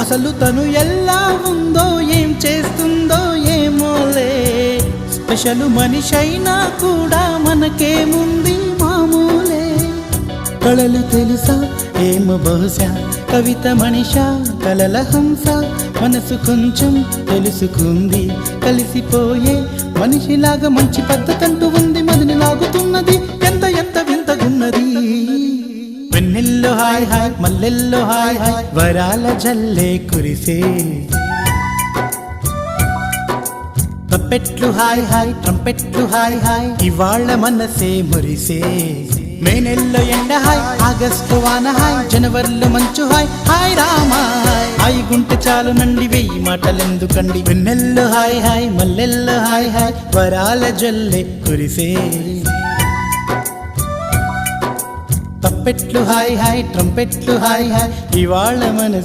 అసలు తను ఎలా ఉందో ఏం చేస్తుందో ఏమోలే స్పెషల్ మనిషైనా కూడా మనకేముంది మామూలే కళలు తెలుసా ఏమో బహుశా కవిత మనిషా కలల హంస మనసు కొంచెం తెలుసుకుంది కలిసిపోయే మనిషిలాగా మంచి పద్ధతంటూ ఉంది మదిని లాగుతున్నది ఎంత ఎంత వింతగున్నది వెన్నెల్లో హాయ్ హాయ్ మల్లెల్లో హాయ్ హాయ్ వరాల జల్లే కురిసే తప్పెట్లు హాయ్ హాయ్ ట్రంపెట్లు హాయ్ హాయ్ ఇవాళ్ళ మనసే మురిసే మే నెలలో ఎండ హాయ్ ఆగస్టు వాన హాయ్ జనవరిలో మంచు హాయ్ హాయ్ రామా హాయ్ గుంటె చాలు నండి వెయ్యి మాటలెందుకండి వెన్నెల్లో హాయ్ హాయ్ మల్లెల్లో హాయ్ హాయ్ వరాల జల్లే కురిసే తప్పెట్లు హాయ్ హాయ్ ట్రంపెట్లు హాయ్ హాయ్ ఇవాళ్ళ మనసే